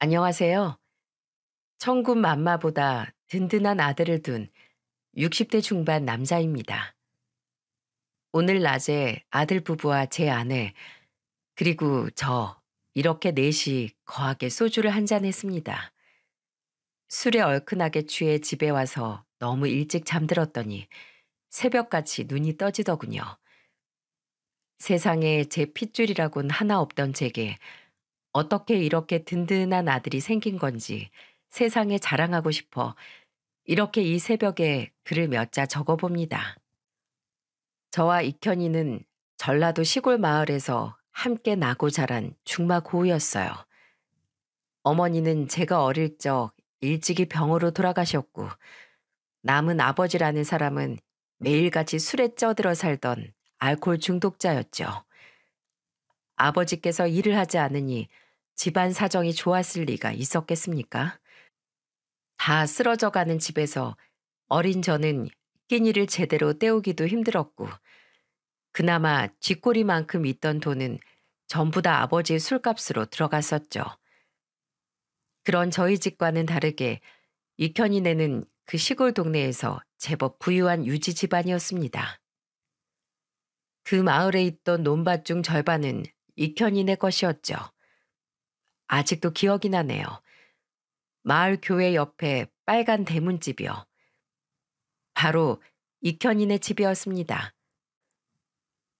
안녕하세요. 천군 만마보다 든든한 아들을 둔 60대 중반 남자입니다. 오늘 낮에 아들 부부와 제 아내, 그리고 저, 이렇게 넷이 거하게 소주를 한 잔 했습니다. 술에 얼큰하게 취해 집에 와서 너무 일찍 잠들었더니 새벽같이 눈이 떠지더군요. 세상에 제 핏줄이라곤 하나 없던 제게 어떻게 이렇게 든든한 아들이 생긴 건지 세상에 자랑하고 싶어 이렇게 이 새벽에 글을 몇 자 적어봅니다. 저와 익현이는 전라도 시골 마을에서 함께 나고 자란 중마고우였어요. 어머니는 제가 어릴 적 일찍이 병으로 돌아가셨고, 남은 아버지라는 사람은 매일같이 술에 쪄들어 살던 알코올 중독자였죠. 아버지께서 일을 하지 않으니 집안 사정이 좋았을 리가 있었겠습니까? 다 쓰러져 가는 집에서 어린 저는 끼니를 제대로 때우기도 힘들었고, 그나마 쥐꼬리만큼 있던 돈은 전부 다 아버지의 술값으로 들어갔었죠. 그런 저희 집과는 다르게 익현이네는 그 시골 동네에서 제법 부유한 유지 집안이었습니다. 그 마을에 있던 논밭 중 절반은 익현이네 것이었죠. 아직도 기억이 나네요. 마을 교회 옆에 빨간 대문집이요. 바로 익현이네 집이었습니다.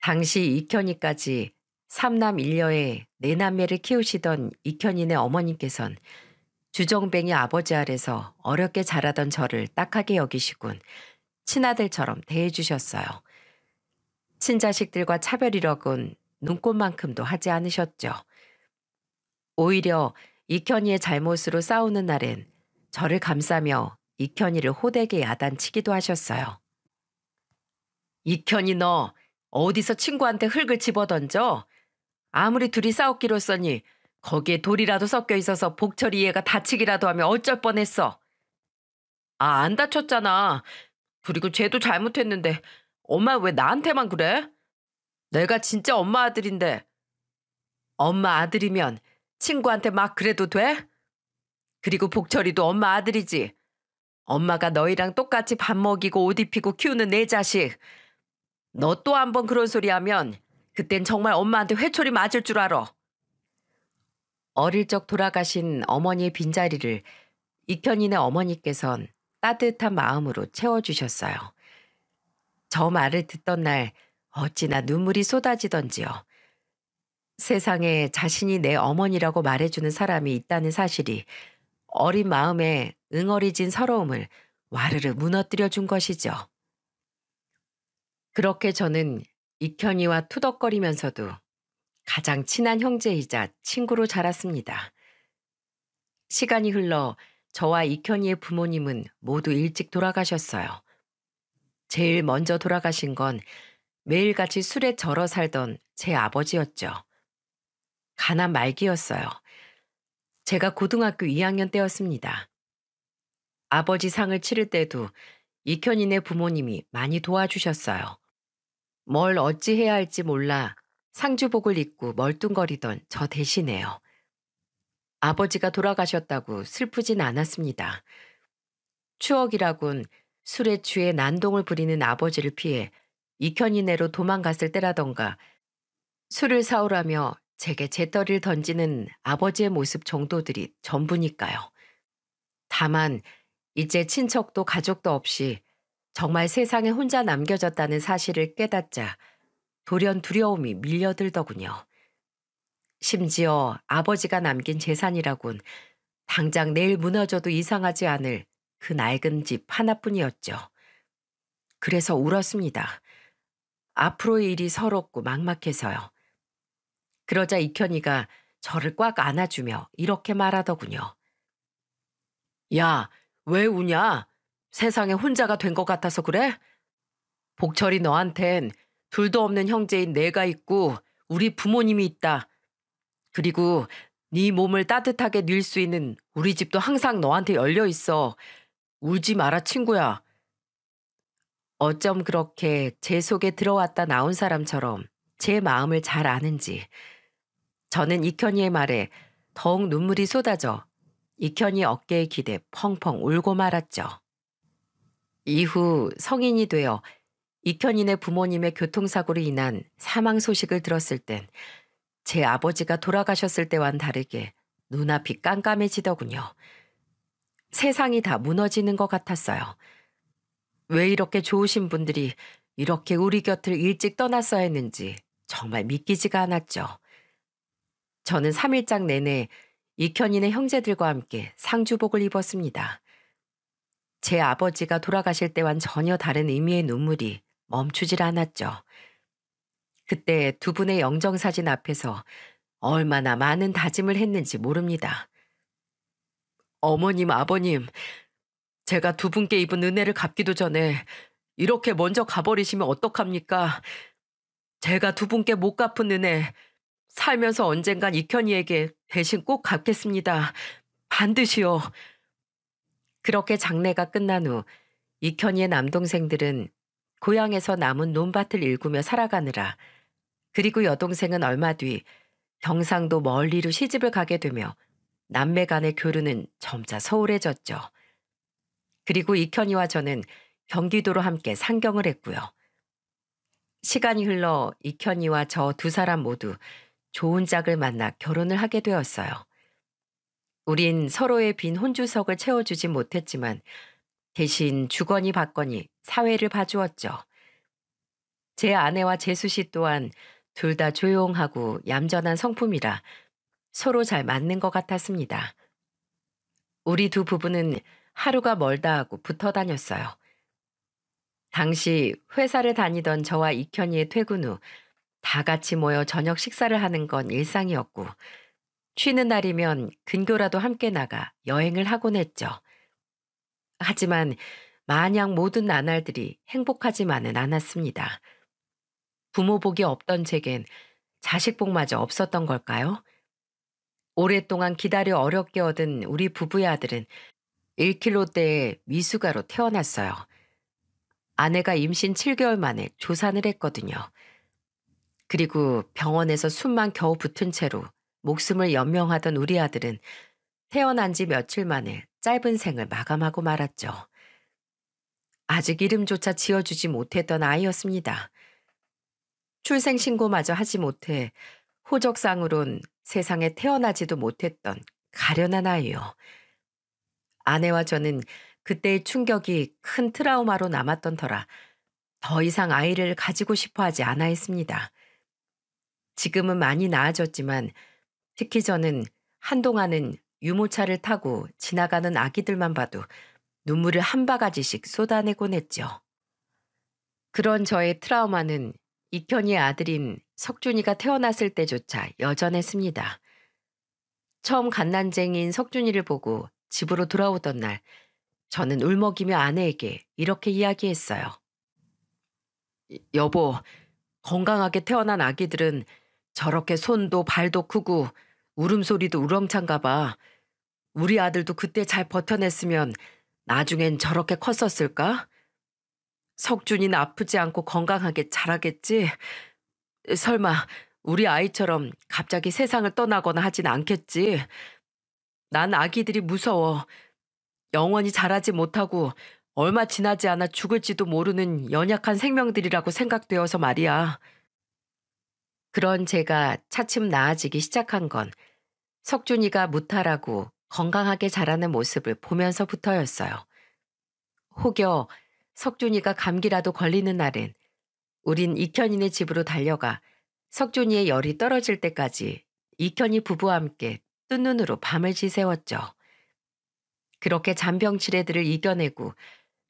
당시 익현이까지 삼남 일녀의 네 남매를 키우시던 익현이네 어머님께선 주정뱅이 아버지 아래서 어렵게 자라던 저를 딱하게 여기시곤 친아들처럼 대해주셨어요. 친자식들과 차별이라곤 눈꽃만큼도 하지 않으셨죠. 오히려 익현이의 잘못으로 싸우는 날엔 저를 감싸며 익현이를 호되게 야단치기도 하셨어요. 익현이 너 어디서 친구한테 흙을 집어던져? 아무리 둘이 싸웠기로 써니 거기에 돌이라도 섞여 있어서 복철이 얘가 다치기라도 하면 어쩔 뻔했어. 아, 안 다쳤잖아. 그리고 쟤도 잘못했는데 엄마 왜 나한테만 그래? 내가 진짜 엄마 아들인데. 엄마 아들이면 친구한테 막 그래도 돼? 그리고 복철이도 엄마 아들이지. 엄마가 너희랑 똑같이 밥 먹이고 옷 입히고 키우는 내 자식. 너 또 한 번 그런 소리 하면 그땐 정말 엄마한테 회초리 맞을 줄 알아. 어릴 적 돌아가신 어머니의 빈자리를 익현이네 어머니께선 따뜻한 마음으로 채워주셨어요. 저 말을 듣던 날 어찌나 눈물이 쏟아지던지요. 세상에 자신이 내 어머니라고 말해주는 사람이 있다는 사실이 어린 마음에 응어리진 서러움을 와르르 무너뜨려 준 것이죠. 그렇게 저는 익현이와 투덕거리면서도 가장 친한 형제이자 친구로 자랐습니다. 시간이 흘러 저와 익현이의 부모님은 모두 일찍 돌아가셨어요. 제일 먼저 돌아가신 건 매일같이 술에 절어 살던 제 아버지였죠. 가난 말기였어요. 제가 고등학교 2학년 때였습니다. 아버지 상을 치를 때도 익현이네 부모님이 많이 도와주셨어요. 뭘 어찌해야 할지 몰라 상주복을 입고 멀뚱거리던 저 대신에요. 아버지가 돌아가셨다고 슬프진 않았습니다. 추억이라곤 술에 취해 난동을 부리는 아버지를 피해 익현이네로 도망갔을 때라던가 술을 사오라며 제게 재떨이를 던지는 아버지의 모습 정도들이 전부니까요. 다만 이제 친척도 가족도 없이 정말 세상에 혼자 남겨졌다는 사실을 깨닫자 돌연 두려움이 밀려들더군요. 심지어 아버지가 남긴 재산이라곤 당장 내일 무너져도 이상하지 않을 그 낡은 집 하나뿐이었죠. 그래서 울었습니다. 앞으로의 일이 서럽고 막막해서요. 그러자 익현이가 저를 꽉 안아주며 이렇게 말하더군요. 야, 왜 우냐? 세상에 혼자가 된 것 같아서 그래? 복철이 너한텐 둘도 없는 형제인 내가 있고 우리 부모님이 있다. 그리고 네 몸을 따뜻하게 늘 수 있는 우리 집도 항상 너한테 열려 있어. 울지 마라 친구야. 어쩜 그렇게 제 속에 들어왔다 나온 사람처럼 제 마음을 잘 아는지 저는 익현이의 말에 더욱 눈물이 쏟아져 익현이 어깨에 기대 펑펑 울고 말았죠. 이후 성인이 되어 익현이네 부모님의 교통사고로 인한 사망 소식을 들었을 땐 제 아버지가 돌아가셨을 때와는 다르게 눈앞이 깜깜해지더군요. 세상이 다 무너지는 것 같았어요. 왜 이렇게 좋으신 분들이 이렇게 우리 곁을 일찍 떠났어야 했는지 정말 믿기지가 않았죠. 저는 3일장 내내 익현이네 형제들과 함께 상주복을 입었습니다. 제 아버지가 돌아가실 때와는 전혀 다른 의미의 눈물이 멈추질 않았죠. 그때 두 분의 영정사진 앞에서 얼마나 많은 다짐을 했는지 모릅니다. 어머님, 아버님, 제가 두 분께 입은 은혜를 갚기도 전에 이렇게 먼저 가버리시면 어떡합니까? 제가 두 분께 못 갚은 은혜 살면서 언젠간 익현이에게 대신 꼭 갚겠습니다. 반드시요. 그렇게 장례가 끝난 후 익현이의 남동생들은 고향에서 남은 논밭을 일구며 살아가느라, 그리고 여동생은 얼마 뒤 경상도 멀리로 시집을 가게 되며 남매 간의 교류는 점차 소홀해졌죠. 그리고 익현이와 저는 경기도로 함께 상경을 했고요. 시간이 흘러 익현이와 저 두 사람 모두 좋은 짝을 만나 결혼을 하게 되었어요. 우린 서로의 빈 혼주석을 채워주진 못했지만 대신 주거니 받거니 사회를 봐주었죠. 제 아내와 재수 씨 또한 둘 다 조용하고 얌전한 성품이라 서로 잘 맞는 것 같았습니다. 우리 두 부부는 하루가 멀다 하고 붙어 다녔어요. 당시 회사를 다니던 저와 익현이의 퇴근 후 다 같이 모여 저녁 식사를 하는 건 일상이었고, 쉬는 날이면 근교라도 함께 나가 여행을 하곤 했죠. 하지만 마냥 모든 나날들이 행복하지만은 않았습니다. 부모 복이 없던 제겐 자식 복마저 없었던 걸까요? 오랫동안 기다려 어렵게 얻은 우리 부부의 아들은 1kg대의 미숙아로 태어났어요. 아내가 임신 7개월 만에 조산을 했거든요. 그리고 병원에서 숨만 겨우 붙은 채로 목숨을 연명하던 우리 아들은 태어난 지 며칠 만에 짧은 생을 마감하고 말았죠. 아직 이름조차 지어주지 못했던 아이였습니다. 출생신고마저 하지 못해 호적상으론 세상에 태어나지도 못했던 가련한 아이요. 아내와 저는 그때의 충격이 큰 트라우마로 남았던 터라 더 이상 아이를 가지고 싶어 하지 않아 했습니다. 지금은 많이 나아졌지만 특히 저는 한동안은 유모차를 타고 지나가는 아기들만 봐도 눈물을 한 바가지씩 쏟아내곤 했죠. 그런 저의 트라우마는 익현이의 아들인 석준이가 태어났을 때조차 여전했습니다. 처음 갓난쟁이인 석준이를 보고 집으로 돌아오던 날, 저는 울먹이며 아내에게 이렇게 이야기했어요. 여보, 건강하게 태어난 아기들은 저렇게 손도 발도 크고 울음소리도 우렁찬가 봐. 우리 아들도 그때 잘 버텨냈으면 나중엔 저렇게 컸었을까? 석준이는 아프지 않고 건강하게 자라겠지? 설마 우리 아이처럼 갑자기 세상을 떠나거나 하진 않겠지? 난 아기들이 무서워. 영원히 자라지 못하고 얼마 지나지 않아 죽을지도 모르는 연약한 생명들이라고 생각되어서 말이야. 그런 제가 차츰 나아지기 시작한 건 석준이가 무탈하고 건강하게 자라는 모습을 보면서부터였어요. 혹여 석준이가 감기라도 걸리는 날엔 우린 익현이네 집으로 달려가 석준이의 열이 떨어질 때까지 익현이 부부와 함께 뜬 눈으로 밤을 지새웠죠. 그렇게 잔병치레들을 이겨내고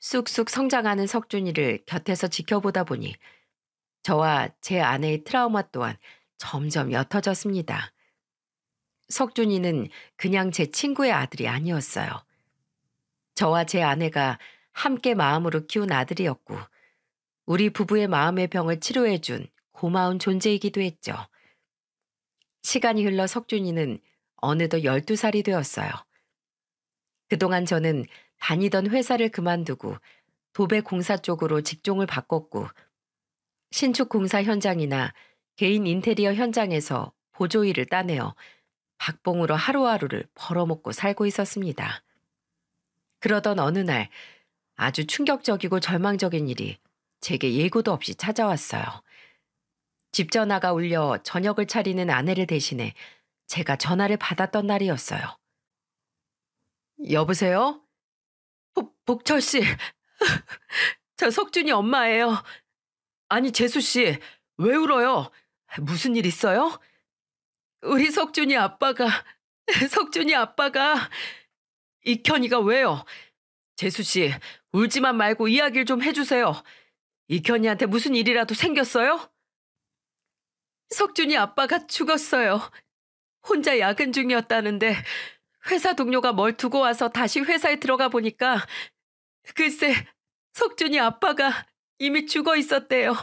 쑥쑥 성장하는 석준이를 곁에서 지켜보다 보니 저와 제 아내의 트라우마 또한 점점 옅어졌습니다. 석준이는 그냥 제 친구의 아들이 아니었어요. 저와 제 아내가 함께 마음으로 키운 아들이었고 우리 부부의 마음의 병을 치료해준 고마운 존재이기도 했죠. 시간이 흘러 석준이는 어느덧 12살이 되었어요. 그동안 저는 다니던 회사를 그만두고 도배 공사 쪽으로 직종을 바꿨고 신축 공사 현장이나 개인 인테리어 현장에서 보조 일을 따내어 박봉으로 하루하루를 벌어먹고 살고 있었습니다. 그러던 어느 날 아주 충격적이고 절망적인 일이 제게 예고도 없이 찾아왔어요. 집 전화가 울려 저녁을 차리는 아내를 대신해 제가 전화를 받았던 날이었어요. 여보세요? 복철 씨, 저 석준이 엄마예요. 아니, 재수 씨, 왜 울어요? 무슨 일 있어요? 우리 석준이 아빠가, 석준이 아빠가, 이현이가 왜요? 재수 씨, 울지만 말고 이야기를 좀 해주세요. 이현이한테 무슨 일이라도 생겼어요? 석준이 아빠가 죽었어요. 혼자 야근 중이었다는데 회사 동료가 뭘 두고 와서 다시 회사에 들어가 보니까 글쎄, 석준이 아빠가 이미 죽어 있었대요.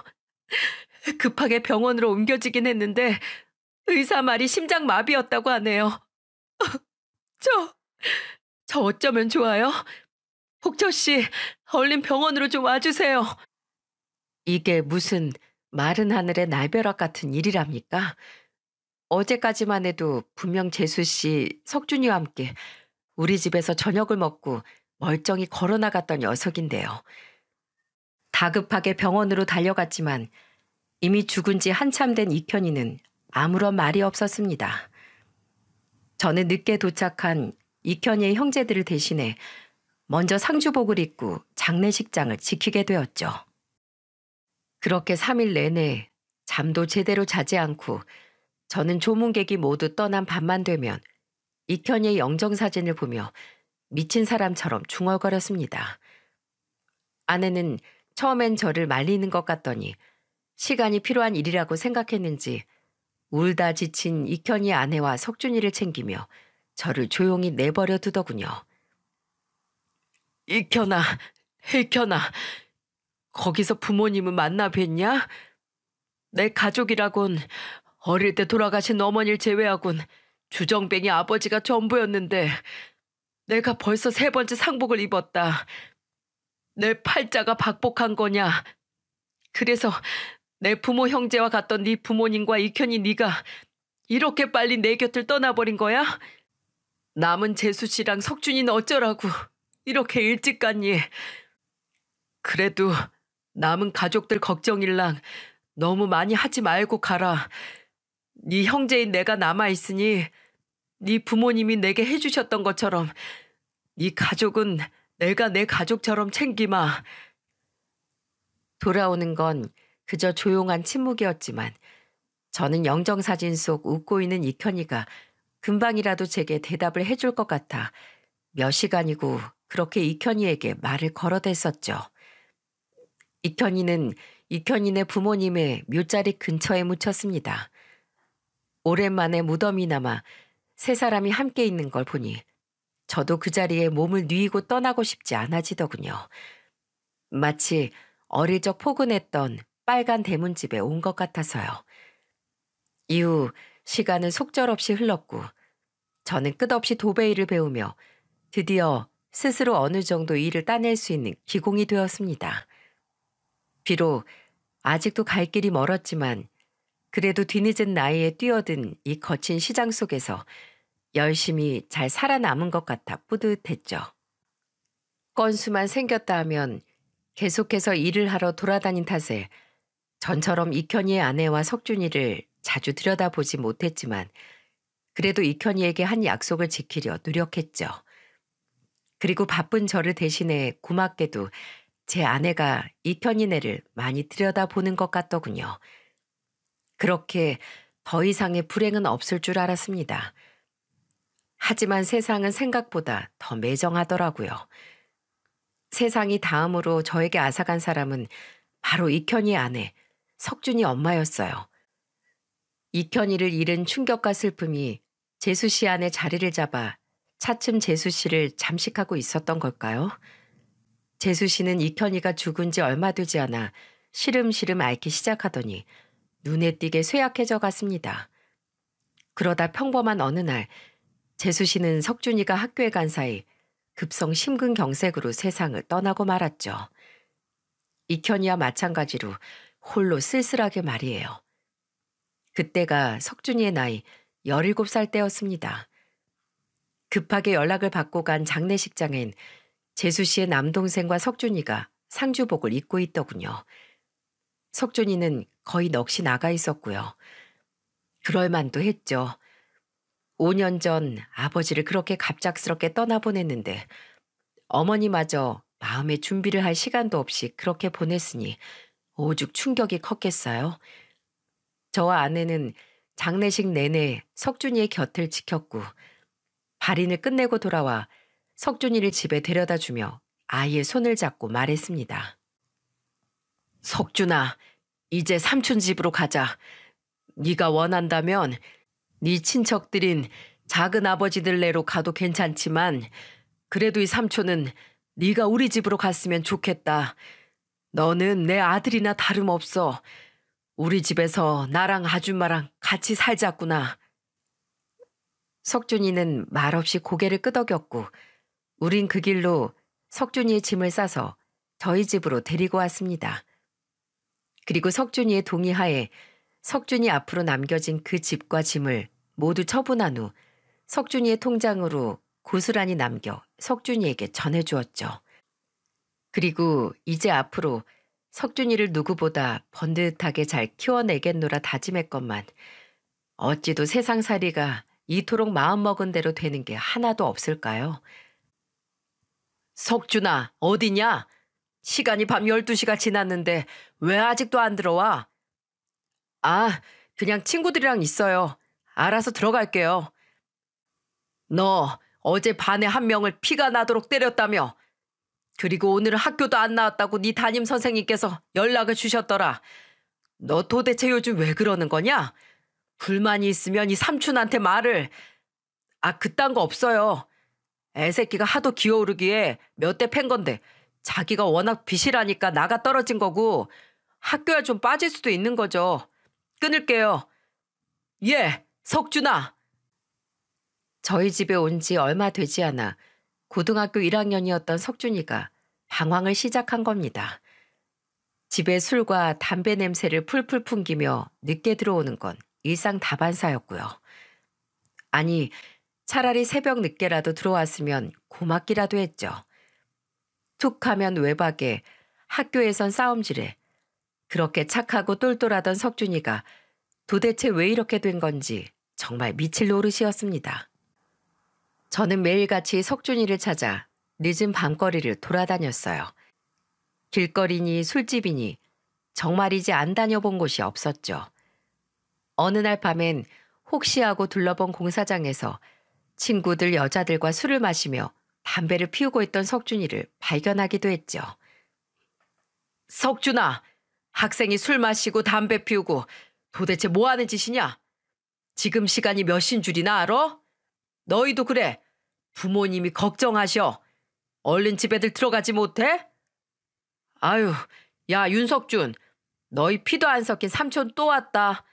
급하게 병원으로 옮겨지긴 했는데 의사 말이 심장마비였다고 하네요. 저, 저 어쩌면 좋아요? 복철 씨, 얼른 병원으로 좀 와주세요. 이게 무슨 마른 하늘의 날벼락 같은 일이랍니까? 어제까지만 해도 분명 재수 씨, 석준이와 함께 우리 집에서 저녁을 먹고 멀쩡히 걸어 나갔던 녀석인데요. 다급하게 병원으로 달려갔지만 이미 죽은 지 한참 된 이현이는 아무런 말이 없었습니다. 저는 늦게 도착한 이현이의 형제들을 대신해 먼저 상주복을 입고 장례식장을 지키게 되었죠. 그렇게 3일 내내 잠도 제대로 자지 않고 저는 조문객이 모두 떠난 밤만 되면 이현이의 영정사진을 보며 미친 사람처럼 중얼거렸습니다. 아내는 처음엔 저를 말리는 것 같더니 시간이 필요한 일이라고 생각했는지 울다 지친 이현이의 아내와 석준이를 챙기며 저를 조용히 내버려 두더군요. 이현아, 거기서 부모님은 만나 뵀냐? 내 가족이라곤 어릴 때 돌아가신 어머니를 제외하곤 주정뱅이 아버지가 전부였는데 내가 벌써 3번째 상복을 입었다. 내 팔자가 박복한 거냐? 그래서 내 부모 형제와 갔던 네 부모님과 이현이 네가 이렇게 빨리 내 곁을 떠나버린 거야? 남은 재수 씨랑 석준이는 어쩌라고 이렇게 일찍 갔니? 그래도 남은 가족들 걱정일랑 너무 많이 하지 말고 가라. 네 형제인 내가 남아있으니 네 부모님이 내게 해주셨던 것처럼 네 가족은 내가 내 가족처럼 챙기마. 돌아오는 건 그저 조용한 침묵이었지만 저는 영정사진 속 웃고 있는 이현이가 금방이라도 제게 대답을 해줄 것 같아 몇 시간이고 그렇게 이현이에게 말을 걸어댔었죠. 이현이는 이현이네 부모님의 묘자리 근처에 묻혔습니다. 오랜만에 무덤이나마 3사람이 함께 있는 걸 보니 저도 그 자리에 몸을 뉘이고 떠나고 싶지 않아지더군요. 마치 어릴 적 포근했던 빨간 대문집에 온 것 같아서요. 이후 시간은 속절없이 흘렀고 저는 끝없이 도배일을 배우며 드디어 스스로 어느 정도 일을 따낼 수 있는 기공이 되었습니다. 비록 아직도 갈 길이 멀었지만 그래도 뒤늦은 나이에 뛰어든 이 거친 시장 속에서 열심히 잘 살아남은 것 같아 뿌듯했죠. 건수만 생겼다 하면 계속해서 일을 하러 돌아다닌 탓에 전처럼 이현이의 아내와 석준이를 자주 들여다보지 못했지만 그래도 이현이에게 한 약속을 지키려 노력했죠. 그리고 바쁜 저를 대신해 고맙게도 제 아내가 이현이네를 많이 들여다보는 것 같더군요. 그렇게 더 이상의 불행은 없을 줄 알았습니다. 하지만 세상은 생각보다 더 매정하더라고요. 세상이 다음으로 저에게 앗아간 사람은 바로 이현이의 아내, 석준이 엄마였어요. 이현이를 잃은 충격과 슬픔이 재수 씨 안에 자리를 잡아 차츰 재수 씨를 잠식하고 있었던 걸까요? 재수 씨는 이현이가 죽은 지 얼마 되지 않아 시름시름 앓기 시작하더니 눈에 띄게 쇠약해져 갔습니다. 그러다 평범한 어느 날 재수 씨는 석준이가 학교에 간 사이 급성 심근경색으로 세상을 떠나고 말았죠. 이현이와 마찬가지로 홀로 쓸쓸하게 말이에요. 그때가 석준이의 나이 17살 때였습니다. 급하게 연락을 받고 간 장례식장엔 재수 씨의 남동생과 석준이가 상주복을 입고 있더군요. 석준이는 거의 넋이 나가 있었고요. 그럴 만도 했죠. 5년 전 아버지를 그렇게 갑작스럽게 떠나보냈는데 어머니마저 마음의 준비를 할 시간도 없이 그렇게 보냈으니 오죽 충격이 컸겠어요. 저와 아내는 장례식 내내 석준이의 곁을 지켰고 발인을 끝내고 돌아와 석준이를 집에 데려다주며 아이의 손을 잡고 말했습니다. 석준아, 이제 삼촌 집으로 가자. 네가 원한다면 네 친척들인 작은 아버지들네로 가도 괜찮지만 그래도 이 삼촌은 네가 우리 집으로 갔으면 좋겠다. 너는 내 아들이나 다름없어. 우리 집에서 나랑 아줌마랑 같이 살자꾸나. 석준이는 말없이 고개를 끄덕였고 우린 그 길로 석준이의 짐을 싸서 저희 집으로 데리고 왔습니다. 그리고 석준이의 동의하에 석준이 앞으로 남겨진 그 집과 짐을 모두 처분한 후 석준이의 통장으로 고스란히 남겨 석준이에게 전해주었죠. 그리고 이제 앞으로 석준이를 누구보다 번듯하게 잘 키워내겠노라 다짐했건만 어찌도 세상살이가 이토록 마음먹은 대로 되는 게 하나도 없을까요? 석준아, 어디냐? 시간이 밤 12시가 지났는데 왜 아직도 안 들어와? 아, 그냥 친구들이랑 있어요. 알아서 들어갈게요. 너 어제 반에 한 명을 피가 나도록 때렸다며. 그리고 오늘은 학교도 안 나왔다고 네 담임 선생님께서 연락을 주셨더라. 너 도대체 요즘 왜 그러는 거냐? 불만이 있으면 이 삼촌한테 말을. 아, 그딴 거 없어요. 애새끼가 하도 기어오르기에 몇 대 팬 건데 자기가 워낙 비실하니까 나가 떨어진 거고 학교에 좀 빠질 수도 있는 거죠. 끊을게요. 예, 석준아. 저희 집에 온 지 얼마 되지 않아 고등학교 1학년이었던 석준이가 방황을 시작한 겁니다. 집에 술과 담배 냄새를 풀풀 풍기며 늦게 들어오는 건 일상 다반사였고요. 아니, 차라리 새벽 늦게라도 들어왔으면 고맙기라도 했죠. 툭 하면 외박에 학교에선 싸움질에 그렇게 착하고 똘똘하던 석준이가 도대체 왜 이렇게 된 건지 정말 미칠 노릇이었습니다. 저는 매일같이 석준이를 찾아 늦은 밤거리를 돌아다녔어요. 길거리니 술집이니 정말이지 안 다녀본 곳이 없었죠. 어느 날 밤엔 혹시 하고 둘러본 공사장에서 친구들 여자들과 술을 마시며 담배를 피우고 있던 석준이를 발견하기도 했죠. 석준아, 학생이 술 마시고 담배 피우고 도대체 뭐 하는 짓이냐? 지금 시간이 몇 시인 줄이나 알아? 너희도 그래. 부모님이 걱정하셔. 얼른 집에들 들어가지 못해? 아유, 야 윤석준, 너희 피도 안 섞인 삼촌 또 왔다.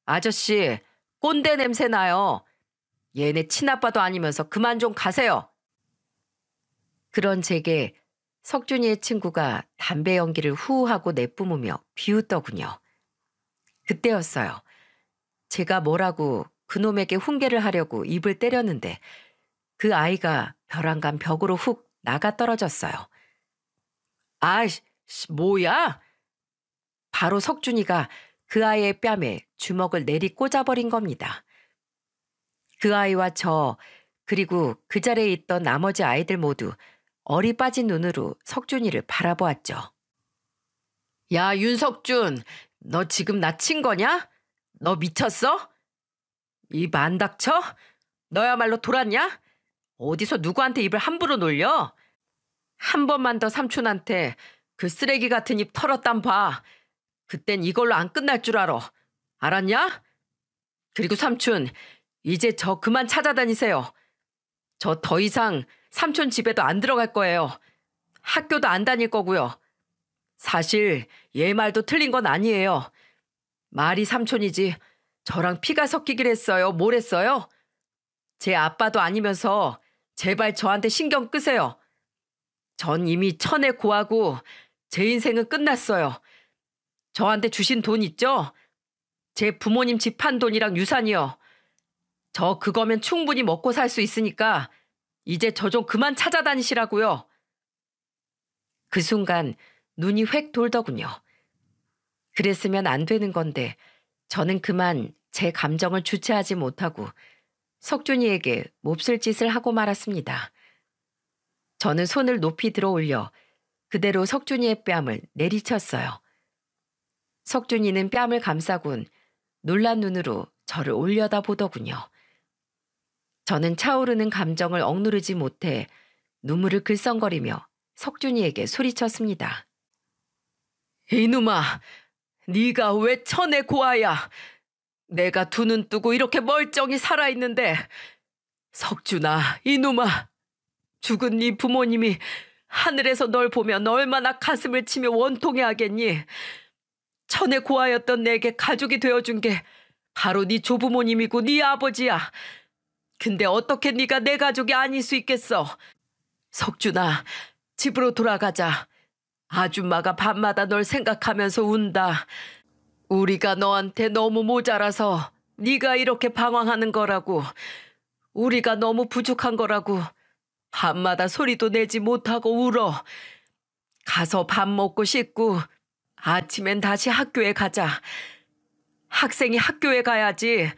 아저씨, 꼰대 냄새 나요. 얘네 친아빠도 아니면서 그만 좀 가세요. 그런 제게 석준이의 친구가 담배 연기를 후하고 내뿜으며 비웃더군요. 그때였어요. 제가 뭐라고 그놈에게 훈계를 하려고 입을 때렸는데 그 아이가 벼랑간 벽으로 훅 나가 떨어졌어요. 아이씨, 뭐야? 바로 석준이가 그 아이의 뺨에 주먹을 내리 꽂아버린 겁니다. 그 아이와 저 그리고 그 자리에 있던 나머지 아이들 모두 얼이 빠진 눈으로 석준이를 바라보았죠. 야 윤석준, 너 지금 나 친 거냐? 너 미쳤어? 입 안 닥쳐? 너야말로 돌았냐? 어디서 누구한테 입을 함부로 놀려? 한 번만 더 삼촌한테 그 쓰레기 같은 입 털었단 봐. 그땐 이걸로 안 끝날 줄 알아. 알았냐? 그리고 삼촌, 이제 저 그만 찾아다니세요. 저 더 이상 삼촌 집에도 안 들어갈 거예요. 학교도 안 다닐 거고요. 사실 얘 말도 틀린 건 아니에요. 말이 삼촌이지 저랑 피가 섞이길 했어요. 뭘 했어요? 제 아빠도 아니면서 제발 저한테 신경 끄세요. 전 이미 천에 고하고 제 인생은 끝났어요. 저한테 주신 돈 있죠? 제 부모님 집 판 돈이랑 유산이요. 저 그거면 충분히 먹고 살 수 있으니까 이제 저 좀 그만 찾아다니시라고요. 그 순간 눈이 획 돌더군요. 그랬으면 안 되는 건데 저는 그만 제 감정을 주체하지 못하고 석준이에게 몹쓸 짓을 하고 말았습니다. 저는 손을 높이 들어 올려 그대로 석준이의 뺨을 내리쳤어요. 석준이는 뺨을 감싸곤 놀란 눈으로 저를 올려다 보더군요. 저는 차오르는 감정을 억누르지 못해 눈물을 글썽거리며 석준이에게 소리쳤습니다. 이놈아, 네가 왜 천의 고아야? 내가 두 눈 뜨고 이렇게 멀쩡히 살아있는데. 석준아, 이놈아, 죽은 네 부모님이 하늘에서 널 보면 얼마나 가슴을 치며 원통해 하겠니? 천의 고아였던 내게 가족이 되어준 게 바로 네 조부모님이고 네 아버지야. 근데 어떻게 네가 내 가족이 아닐 수 있겠어? 석준아, 집으로 돌아가자. 아줌마가 밤마다 널 생각하면서 운다. 우리가 너한테 너무 모자라서 네가 이렇게 방황하는 거라고. 우리가 너무 부족한 거라고. 밤마다 소리도 내지 못하고 울어. 가서 밥 먹고 씻고 아침엔 다시 학교에 가자. 학생이 학교에 가야지.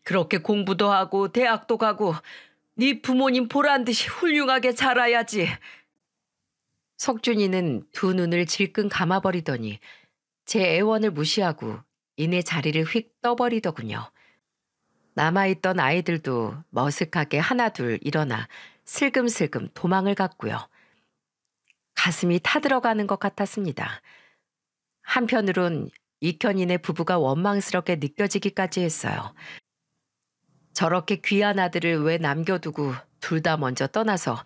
그렇게 공부도 하고 대학도 가고 네 부모님 보란 듯이 훌륭하게 자라야지. 석준이는 두 눈을 질끈 감아버리더니 제 애원을 무시하고 이내 자리를 휙 떠버리더군요. 남아있던 아이들도 머쓱하게 하나둘 일어나 슬금슬금 도망을 갔고요. 가슴이 타들어가는 것 같았습니다. 한편으론 이현이네 부부가 원망스럽게 느껴지기까지 했어요. 저렇게 귀한 아들을 왜 남겨두고 둘 다 먼저 떠나서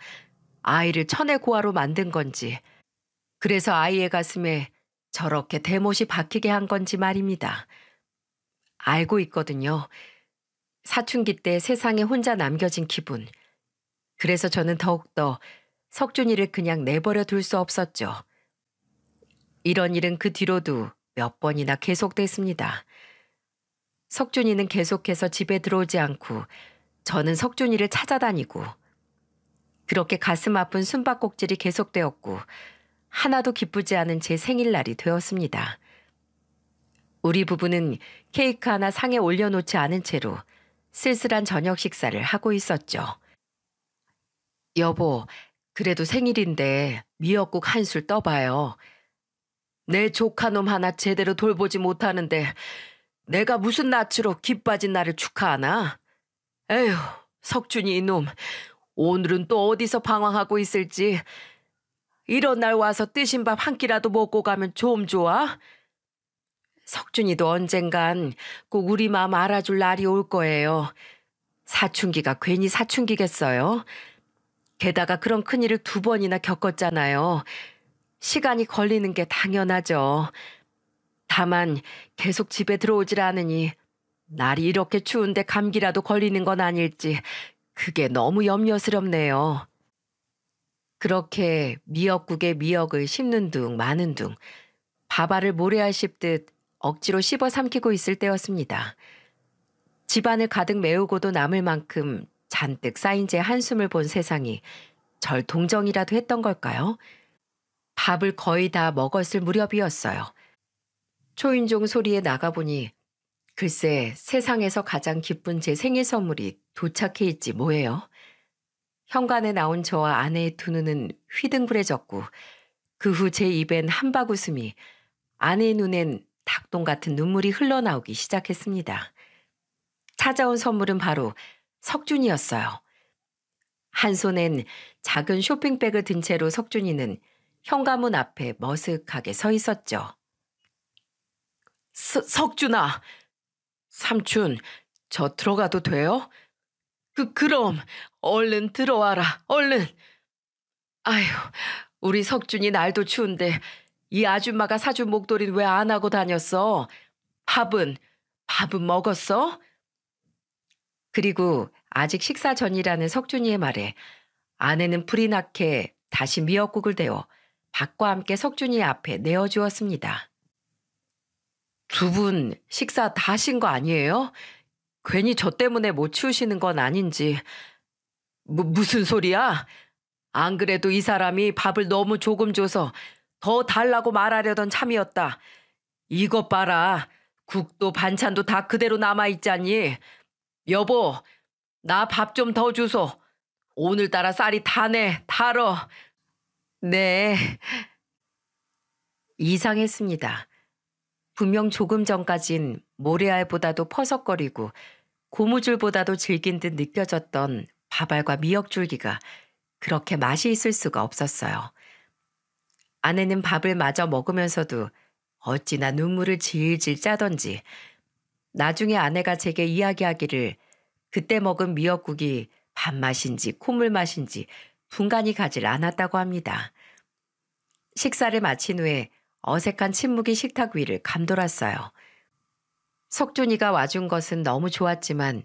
아이를 천의 고아로 만든 건지, 그래서 아이의 가슴에 저렇게 대못이 박히게 한 건지 말입니다. 알고 있거든요. 사춘기 때 세상에 혼자 남겨진 기분. 그래서 저는 더욱더 석준이를 그냥 내버려 둘 수 없었죠. 이런 일은 그 뒤로도 몇 번이나 계속됐습니다. 석준이는 계속해서 집에 들어오지 않고 저는 석준이를 찾아다니고, 그렇게 가슴 아픈 숨바꼭질이 계속되었고 하나도 기쁘지 않은 제 생일날이 되었습니다. 우리 부부는 케이크 하나 상에 올려놓지 않은 채로 쓸쓸한 저녁 식사를 하고 있었죠. 여보, 그래도 생일인데 미역국 한 술 떠봐요. 내 조카놈 하나 제대로 돌보지 못하는데 내가 무슨 낯으로 기 빠진 나를 축하하나? 에휴, 석준이 이놈, 오늘은 또 어디서 방황하고 있을지. 이런 날 와서 뜨신 밥 한 끼라도 먹고 가면 좀 좋아? 석준이도 언젠간 꼭 우리 마음 알아줄 날이 올 거예요. 사춘기가 괜히 사춘기겠어요? 게다가 그런 큰일을 두 번이나 겪었잖아요. 시간이 걸리는 게 당연하죠. 다만 계속 집에 들어오질 않으니 날이 이렇게 추운데 감기라도 걸리는 건 아닐지 그게 너무 염려스럽네요. 그렇게 미역국에 미역을 씹는 둥 마는 둥 밥알을 모래알 씹듯 억지로 씹어 삼키고 있을 때였습니다. 집안을 가득 메우고도 남을 만큼 잔뜩 쌓인 제 한숨을 본 세상이 절 동정이라도 했던 걸까요? 밥을 거의 다 먹었을 무렵이었어요. 초인종 소리에 나가보니 글쎄 세상에서 가장 기쁜 제 생일 선물이 도착해 있지 뭐예요. 현관에 나온 저와 아내의 두 눈은 휘둥그레졌고 그 후 제 입엔 한바구음이, 아내의 눈엔 닭똥 같은 눈물이 흘러나오기 시작했습니다. 찾아온 선물은 바로 석준이었어요. 한 손엔 작은 쇼핑백을 든 채로 석준이는 현관문 앞에 머쓱하게 서 있었죠. 석준아, 삼촌, 저 들어가도 돼요? 그럼 얼른 들어와라, 얼른. 아휴, 우리 석준이 날도 추운데 이 아줌마가 사준 목도리는 왜 안 하고 다녔어? 밥은 먹었어? 그리고 아직 식사 전이라는 석준이의 말에 아내는 불이 나게 다시 미역국을 데워 밥과 함께 석준이 앞에 내어주었습니다. 두 분 식사 다 하신 거 아니에요? 괜히 저 때문에 못 치우시는 건 아닌지. 무슨 소리야? 안 그래도 이 사람이 밥을 너무 조금 줘서 더 달라고 말하려던 참이었다. 이것 봐라. 국도 반찬도 다 그대로 남아있잖니. 여보, 나 밥 좀 더 주소. 오늘따라 쌀이 다네, 달어. 네. 이상했습니다. 분명 조금 전까진 모래알보다도 퍼석거리고 고무줄보다도 질긴 듯 느껴졌던 밥알과 미역줄기가 그렇게 맛이 있을 수가 없었어요. 아내는 밥을 마저 먹으면서도 어찌나 눈물을 질질 짜던지 나중에 아내가 제게 이야기하기를 그때 먹은 미역국이 밥맛인지 콧물맛인지 분간이 가질 않았다고 합니다. 식사를 마친 후에 어색한 침묵이 식탁 위를 감돌았어요. 석준이가 와준 것은 너무 좋았지만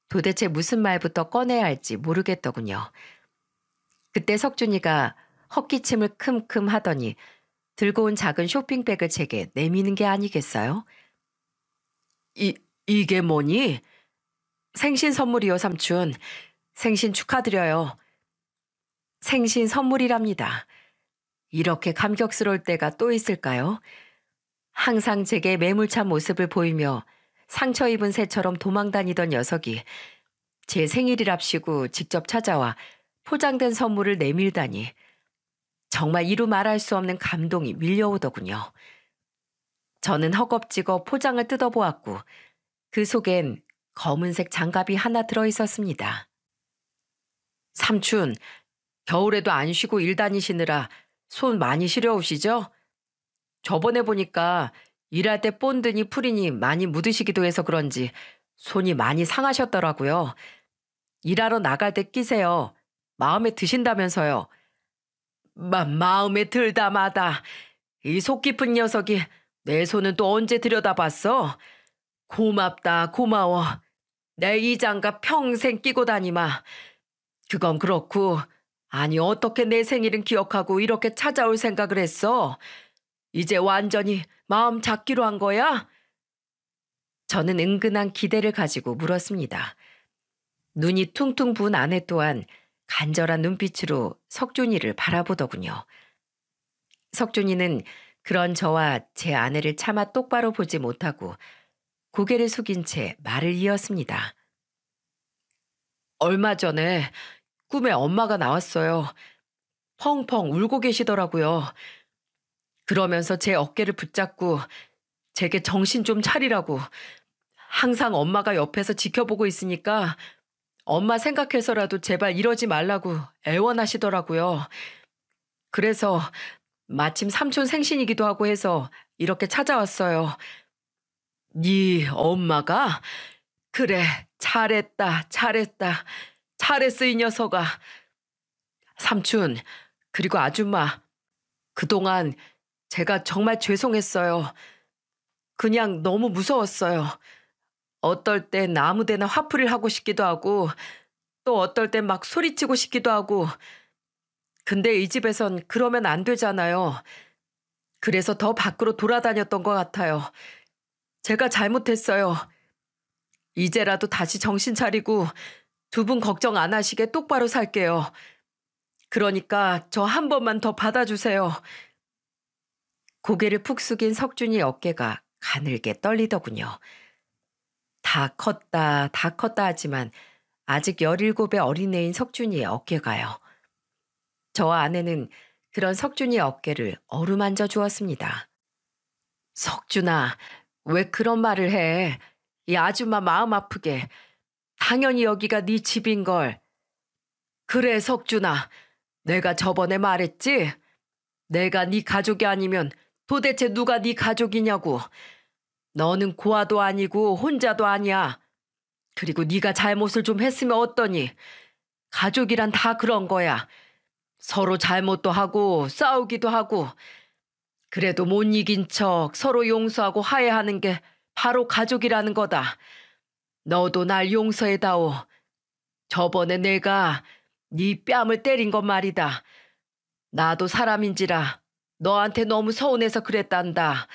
도대체 무슨 말부터 꺼내야 할지 모르겠더군요. 그때 석준이가 헛기침을 큼큼 하더니 들고 온 작은 쇼핑백을 제게 내미는 게 아니겠어요? 이게 뭐니? 생신 선물이요, 삼촌. 생신 축하드려요. 생신 선물이랍니다. 이렇게 감격스러울 때가 또 있을까요? 항상 제게 매몰찬 모습을 보이며 상처 입은 새처럼 도망다니던 녀석이 제 생일이랍시고 직접 찾아와 포장된 선물을 내밀다니 정말 이루 말할 수 없는 감동이 밀려오더군요. 저는 허겁지겁 포장을 뜯어보았고 그 속엔 검은색 장갑이 하나 들어있었습니다. 삼촌, 겨울에도 안 쉬고 일 다니시느라 손 많이 시려우시죠? 저번에 보니까 일할 때 본드니 풀이니 많이 묻으시기도 해서 그런지 손이 많이 상하셨더라고요. 일하러 나갈 때 끼세요. 마음에 드신다면서요. 마음에 들다 마다. 이 속 깊은 녀석이 내 손은 또 언제 들여다봤어? 고맙다 고마워. 내 이 장갑 평생 끼고 다니마. 그건 그렇고 아니 어떻게 내 생일은 기억하고 이렇게 찾아올 생각을 했어? 이제 완전히 마음 잡기로 한 거야? 저는 은근한 기대를 가지고 물었습니다. 눈이 퉁퉁 부은 아내 또한 간절한 눈빛으로 석준이를 바라보더군요. 석준이는 그런 저와 제 아내를 차마 똑바로 보지 못하고 고개를 숙인 채 말을 이었습니다. 얼마 전에 꿈에 엄마가 나왔어요. 펑펑 울고 계시더라고요. 그러면서 제 어깨를 붙잡고 제게 정신 좀 차리라고 항상 엄마가 옆에서 지켜보고 있으니까 엄마 생각해서라도 제발 이러지 말라고 애원하시더라고요. 그래서 마침 삼촌 생신이기도 하고 해서 이렇게 찾아왔어요. 네 엄마가? 그래, 잘했다, 잘했다. 잘했어, 이 녀석아. 삼촌, 그리고 아줌마. 그동안 제가 정말 죄송했어요. 그냥 너무 무서웠어요. 어떨 땐 아무 데나 화풀이를 하고 싶기도 하고 또 어떨 땐 막 소리치고 싶기도 하고 근데 이 집에선 그러면 안 되잖아요. 그래서 더 밖으로 돌아다녔던 것 같아요. 제가 잘못했어요. 이제라도 다시 정신 차리고 두 분 걱정 안 하시게 똑바로 살게요. 그러니까 저 한 번만 더 받아주세요. 고개를 푹 숙인 석준이 어깨가 가늘게 떨리더군요. 다 컸다 하지만 아직 17의 어린애인 석준이의 어깨가요. 저와 아내는 그런 석준이의 어깨를 어루만져 주었습니다. 석준아, 왜 그런 말을 해? 이 아줌마 마음 아프게. 당연히 여기가 네 집인걸. 그래, 석준아. 내가 저번에 말했지? 내가 네 가족이 아니면 도대체 누가 네 가족이냐고. 너는 고아도 아니고 혼자도 아니야. 그리고 네가 잘못을 좀 했으면 어떠니? 가족이란 다 그런 거야. 서로 잘못도 하고 싸우기도 하고 그래도 못 이긴 척 서로 용서하고 화해하는 게 바로 가족이라는 거다. 너도 날 용서해다오. 저번에 내가 네 뺨을 때린 건 말이다. 나도 사람인지라 너한테 너무 서운해서 그랬단다.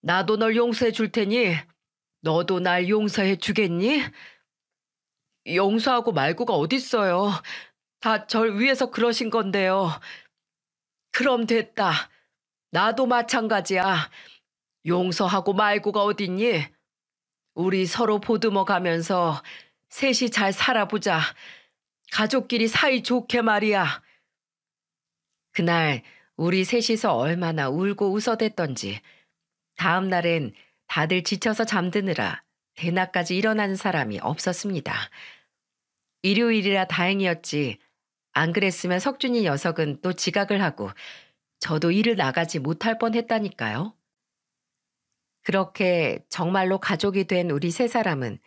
나도 널 용서해 줄 테니 너도 날 용서해 주겠니? 용서하고 말고가 어딨어요. 다 절 위해서 그러신 건데요. 그럼 됐다. 나도 마찬가지야. 용서하고 말고가 어딨니? 우리 서로 보듬어 가면서 셋이 잘 살아보자. 가족끼리 사이 좋게 말이야. 그날 우리 셋이서 얼마나 울고 웃어댔던지 다음 날엔 다들 지쳐서 잠드느라 대낮까지 일어나는 사람이 없었습니다. 일요일이라 다행이었지. 안 그랬으면 석준이 녀석은 또 지각을 하고 저도 일을 나가지 못할 뻔했다니까요. 그렇게 정말로 가족이 된 우리 세 사람은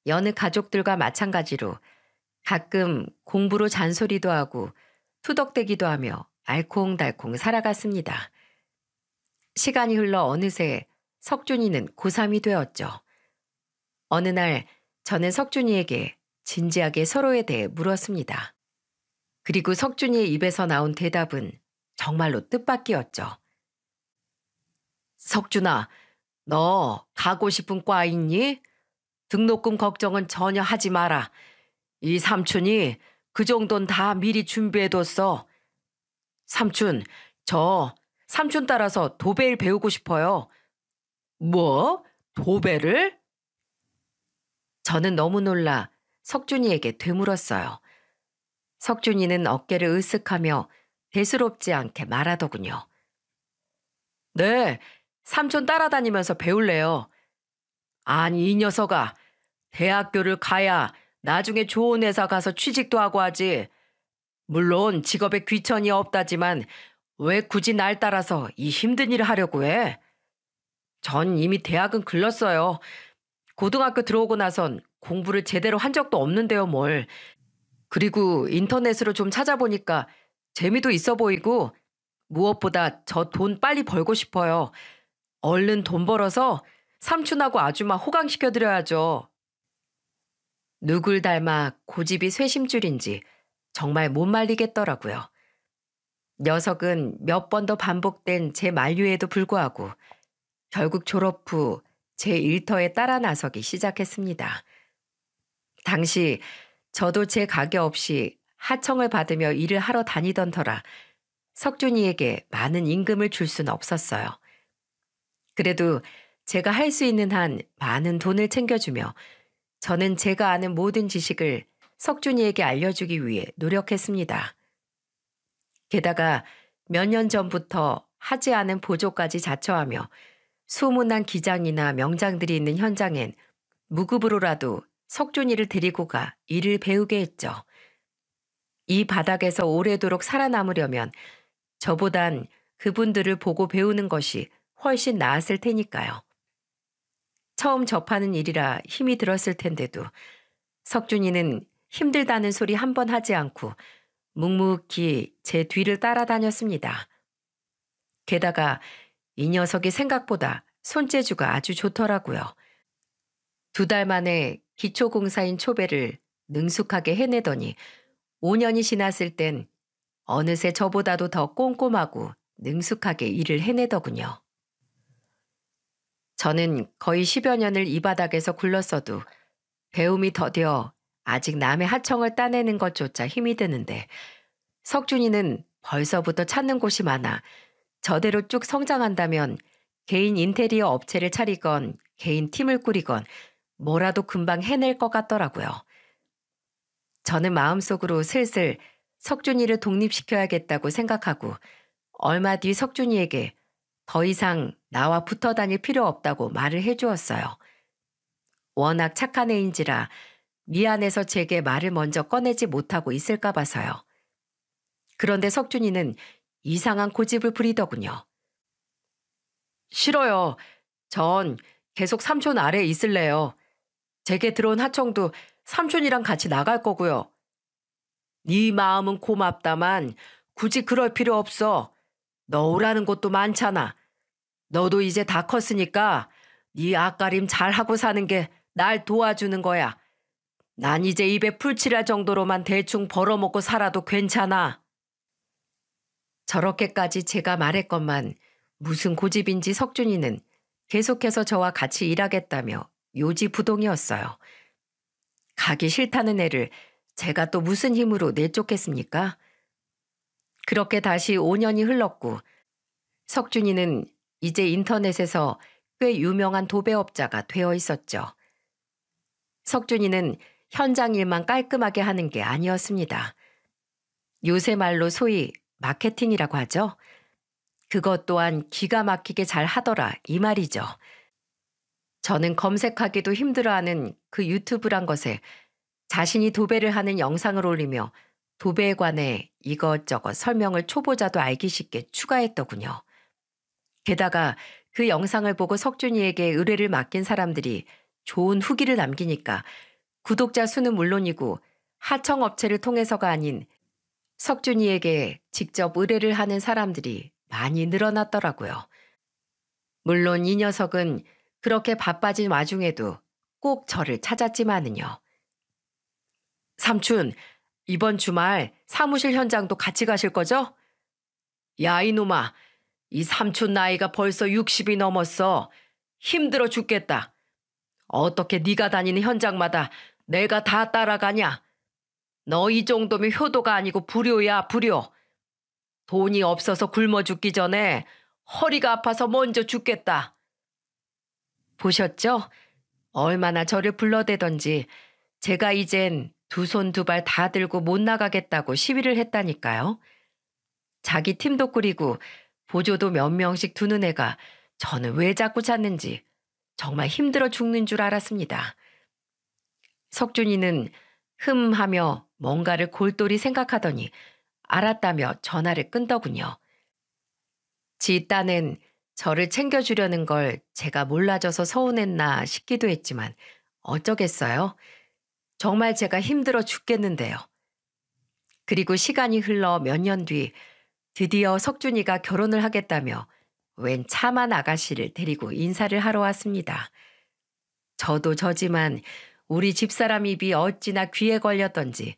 여느 가족들과 마찬가지로 가끔 공부로 잔소리도 하고 투덕대기도 하며 알콩달콩 살아갔습니다. 시간이 흘러 어느새 석준이는 고3이 되었죠. 어느 날 저는 석준이에게 진지하게 서로에 대해 물었습니다. 그리고 석준이의 입에서 나온 대답은 정말로 뜻밖이었죠. 석준아, 너 가고 싶은 과 있니? 등록금 걱정은 전혀 하지 마라. 이 삼촌이 그 정도는 다 미리 준비해뒀어. 삼촌, 저 삼촌 따라서 도배일 배우고 싶어요. 뭐? 도배를? 저는 너무 놀라 석준이에게 되물었어요. 석준이는 어깨를 으쓱하며 대수롭지 않게 말하더군요. 네, 삼촌 따라다니면서 배울래요. 아니, 이 녀석아. 대학교를 가야 나중에 좋은 회사 가서 취직도 하고 하지. 물론 직업에 귀천이 없다지만 왜 굳이 날 따라서 이 힘든 일을 하려고 해? 전 이미 대학은 글렀어요. 고등학교 들어오고 나선 공부를 제대로 한 적도 없는데요, 뭘. 그리고 인터넷으로 좀 찾아보니까 재미도 있어 보이고 무엇보다 저 돈 빨리 벌고 싶어요. 얼른 돈 벌어서 삼촌하고 아줌마 호강시켜드려야죠. 누굴 닮아 고집이 쇄심줄인지 정말 못 말리겠더라고요. 녀석은 몇 번 더 반복된 제 만류에도 불구하고 결국 졸업 후 제 일터에 따라 나서기 시작했습니다. 당시 저도 제 가게 없이 하청을 받으며 일을 하러 다니던 터라 석준이에게 많은 임금을 줄 수는 없었어요. 그래도 제가 할 수 있는 한 많은 돈을 챙겨주며 저는 제가 아는 모든 지식을 석준이에게 알려주기 위해 노력했습니다. 게다가 몇 년 전부터 하지 않은 보조까지 자처하며 소문난 기장이나 명장들이 있는 현장엔 무급으로라도 석준이를 데리고 가 일을 배우게 했죠. 이 바닥에서 오래도록 살아남으려면 저보단 그분들을 보고 배우는 것이 훨씬 나았을 테니까요. 처음 접하는 일이라 힘이 들었을 텐데도 석준이는 힘들다는 소리 한 번 하지 않고 묵묵히 제 뒤를 따라다녔습니다. 게다가 이 녀석이 생각보다 손재주가 아주 좋더라고요. 2달 만에 기초공사인 초배를 능숙하게 해내더니 5년이 지났을 땐 어느새 저보다도 더 꼼꼼하고 능숙하게 일을 해내더군요. 저는 거의 10여 년을 이 바닥에서 굴렀어도 배움이 더뎌 아직 남의 하청을 따내는 것조차 힘이 드는데 석준이는 벌써부터 찾는 곳이 많아 저대로 쭉 성장한다면 개인 인테리어 업체를 차리건 개인 팀을 꾸리건 뭐라도 금방 해낼 것 같더라고요. 저는 마음속으로 슬슬 석준이를 독립시켜야겠다고 생각하고 얼마 뒤 석준이에게 더 이상 나와 붙어 다닐 필요 없다고 말을 해주었어요. 워낙 착한 애인지라 미안해서 제게 말을 먼저 꺼내지 못하고 있을까 봐서요. 그런데 석준이는 이상한 고집을 부리더군요. 싫어요. 전 계속 삼촌 아래에 있을래요. 제게 들어온 하청도 삼촌이랑 같이 나갈 거고요. 네 마음은 고맙다만 굳이 그럴 필요 없어. 너 오라는 곳도 많잖아. 너도 이제 다 컸으니까 네 앞가림 잘하고 사는 게 날 도와주는 거야. 난 이제 입에 풀칠할 정도로만 대충 벌어먹고 살아도 괜찮아. 저렇게까지 제가 말했건만 무슨 고집인지 석준이는 계속해서 저와 같이 일하겠다며 요지부동이었어요. 가기 싫다는 애를 제가 또 무슨 힘으로 내쫓겠습니까? 그렇게 다시 5년이 흘렀고 석준이는 이제 인터넷에서 꽤 유명한 도배업자가 되어 있었죠. 석준이는 현장 일만 깔끔하게 하는 게 아니었습니다. 요새 말로 소위 마케팅이라고 하죠. 그것 또한 기가 막히게 잘 하더라 이 말이죠. 저는 검색하기도 힘들어하는 그 유튜브란 것에 자신이 도배를 하는 영상을 올리며 도배에 관해 이것저것 설명을 초보자도 알기 쉽게 추가했더군요. 게다가 그 영상을 보고 석준이에게 의뢰를 맡긴 사람들이 좋은 후기를 남기니까 구독자 수는 물론이고 하청업체를 통해서가 아닌 석준이에게 직접 의뢰를 하는 사람들이 많이 늘어났더라고요. 물론 이 녀석은 그렇게 바빠진 와중에도 꼭 저를 찾았지만은요. 삼촌, 이번 주말 사무실 현장도 같이 가실 거죠? 야, 이놈아. 이 삼촌 나이가 벌써 60이 넘었어. 힘들어 죽겠다. 어떻게 네가 다니는 현장마다 내가 다 따라가냐? 너 이 정도면 효도가 아니고 불효야, 불효. 돈이 없어서 굶어 죽기 전에 허리가 아파서 먼저 죽겠다. 보셨죠? 얼마나 저를 불러대던지 제가 이젠 두 손 두 발 다 들고 못 나가겠다고 시위를 했다니까요. 자기 팀도 꾸리고 보조도 몇 명씩 두는 애가 저는 왜 자꾸 찾는지 정말 힘들어 죽는 줄 알았습니다. 석준이는 하며 뭔가를 골똘히 생각하더니 알았다며 전화를 끊더군요. 지 딴엔 저를 챙겨주려는 걸 제가 몰라줘서 서운했나 싶기도 했지만 어쩌겠어요. 정말 제가 힘들어 죽겠는데요. 그리고 시간이 흘러 몇 년 뒤 드디어 석준이가 결혼을 하겠다며 웬 차만 아가씨를 데리고 인사를 하러 왔습니다. 저도 저지만 우리 집사람 입이 어찌나 귀에 걸렸던지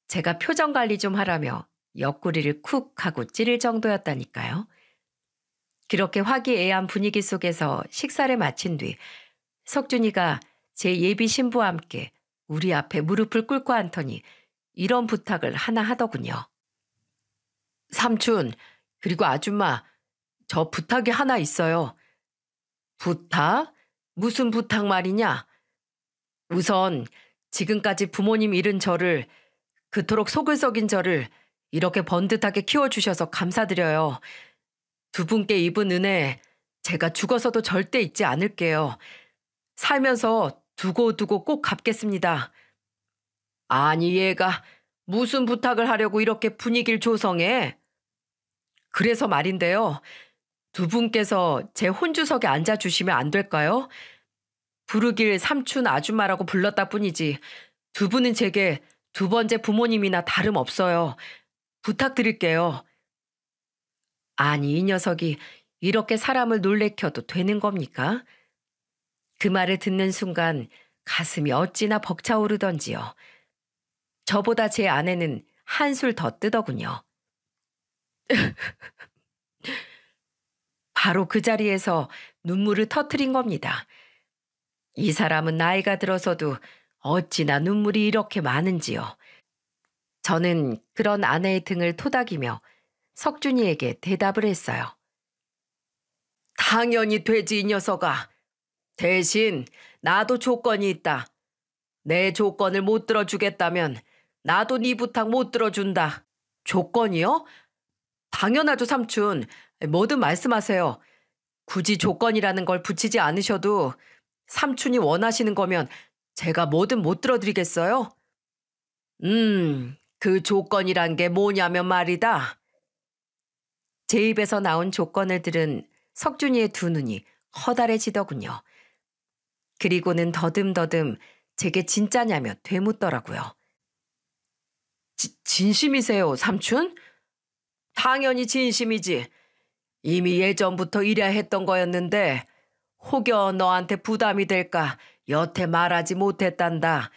제가 표정 관리 좀 하라며 옆구리를 쿡 하고 찌를 정도였다니까요. 그렇게 화기애애한 분위기 속에서 식사를 마친 뒤 석준이가 제 예비 신부와 함께 우리 앞에 무릎을 꿇고 앉더니 이런 부탁을 하나 하더군요. 삼촌, 그리고 아줌마, 저 부탁이 하나 있어요. 부탁? 무슨 부탁 말이냐? 우선 지금까지 부모님 잃은 저를, 그토록 속을 썩인 저를 이렇게 번듯하게 키워주셔서 감사드려요. 두 분께 입은 은혜 제가 죽어서도 절대 잊지 않을게요. 살면서 두고두고 꼭 갚겠습니다. 아니 얘가 무슨 부탁을 하려고 이렇게 분위기를 조성해? 그래서 말인데요. 두 분께서 제 혼주석에 앉아주시면 안 될까요? 부르길 삼촌 아줌마라고 불렀다 뿐이지 두 분은 제게 두 번째 부모님이나 다름없어요. 부탁드릴게요. 아니 이 녀석이 이렇게 사람을 놀래켜도 되는 겁니까? 그 말을 듣는 순간 가슴이 어찌나 벅차오르던지요. 저보다 제 아내는 한술 더 뜨더군요. 바로 그 자리에서 눈물을 터뜨린 겁니다. 이 사람은 나이가 들어서도 어찌나 눈물이 이렇게 많은지요. 저는 그런 아내의 등을 토닥이며 석준이에게 대답을 했어요. 당연히 되지 이 녀석아. 대신 나도 조건이 있다. 내 조건을 못 들어주겠다면 나도 네 부탁 못 들어준다. 조건이요? 당연하죠 삼촌. 뭐든 말씀하세요. 굳이 조건이라는 걸 붙이지 않으셔도 삼촌이 원하시는 거면 제가 뭐든 못 들어드리겠어요? 그 조건이란 게 뭐냐면 말이다. 제 입에서 나온 조건을 들은 석준이의 두 눈이 커다래지더군요. 그리고는 더듬더듬 제게 진짜냐며 되묻더라고요. 진심이세요, 삼촌? 당연히 진심이지. 이미 예전부터 이래야 했던 거였는데 혹여 너한테 부담이 될까 여태 말하지 못했단다.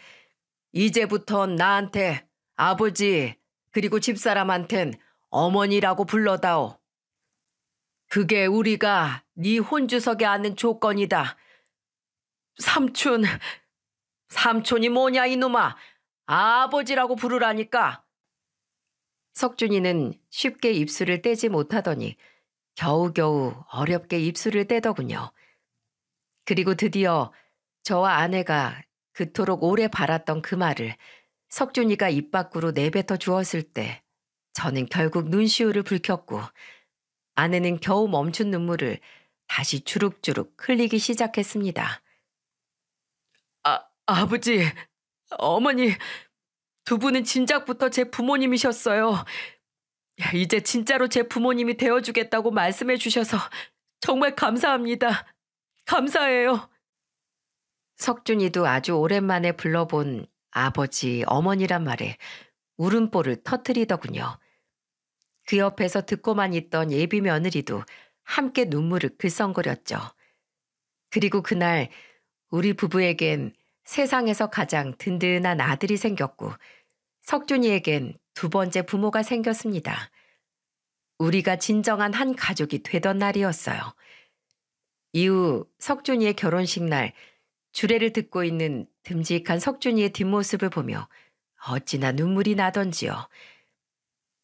이제부턴 나한테 아버지 그리고 집사람한텐 어머니라고 불러다오. 그게 우리가 네 혼주석에 앉는 조건이다. 삼촌, 삼촌이 뭐냐 이놈아. 아버지라고 부르라니까. 석준이는 쉽게 입술을 떼지 못하더니 겨우겨우 어렵게 입술을 떼더군요. 그리고 드디어 저와 아내가 그토록 오래 바랐던 그 말을 석준이가 입 밖으로 내뱉어 주었을 때 저는 결국 눈시울을 붉혔고 아내는 겨우 멈춘 눈물을 다시 주룩주룩 흘리기 시작했습니다. 아버지, 어머니, 두 분은 진작부터 제 부모님이셨어요. 이제 진짜로 제 부모님이 되어주겠다고 말씀해 주셔서 정말 감사합니다. 감사해요. 석준이도 아주 오랜만에 불러본 아버지, 어머니란 말에 울음보를 터뜨리더군요. 그 옆에서 듣고만 있던 예비 며느리도 함께 눈물을 글썽거렸죠. 그리고 그날 우리 부부에겐 세상에서 가장 든든한 아들이 생겼고 석준이에겐 두 번째 부모가 생겼습니다. 우리가 진정한 한 가족이 되던 날이었어요. 이후 석준이의 결혼식 날 주례를 듣고 있는 듬직한 석준이의 뒷모습을 보며 어찌나 눈물이 나던지요.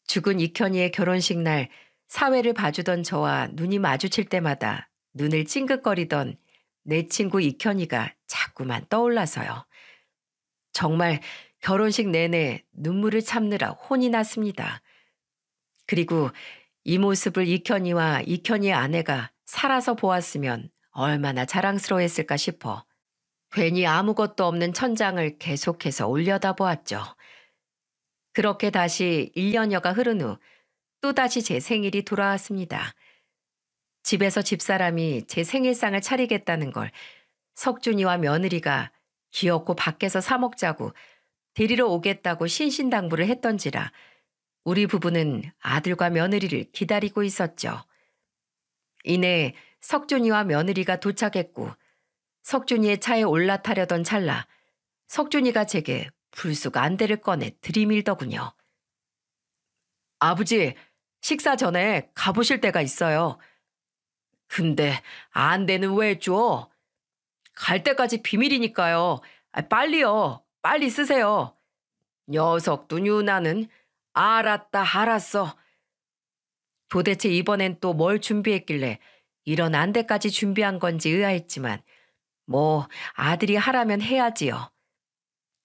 죽은 익현이의 결혼식 날 사회를 봐주던 저와 눈이 마주칠 때마다 눈을 찡긋거리던 내 친구 익현이가 자꾸만 떠올라서요. 정말 결혼식 내내 눈물을 참느라 혼이 났습니다. 그리고 이 모습을 익현이와 익현이의 아내가 살아서 보았으면 얼마나 자랑스러워했을까 싶어 괜히 아무것도 없는 천장을 계속해서 올려다보았죠. 그렇게 다시 1년여가 흐른 후 또다시 제 생일이 돌아왔습니다. 집에서 집사람이 제 생일상을 차리겠다는 걸 석준이와 며느리가 기어코 밖에서 사 먹자고 데리러 오겠다고 신신당부를 했던지라 우리 부부는 아들과 며느리를 기다리고 있었죠. 이내 석준이와 며느리가 도착했고 석준이의 차에 올라타려던 찰나 석준이가 제게 불쑥 안대를 꺼내 들이밀더군요. 아버지, 식사 전에 가보실 데가 있어요. 근데 안대는 왜 줘? 갈 때까지 비밀이니까요. 빨리요. 빨리 쓰세요. 녀석도 유나는 알았다 알았어. 도대체 이번엔 또 뭘 준비했길래 이런 안대까지 준비한 건지 의아했지만 뭐 아들이 하라면 해야지요.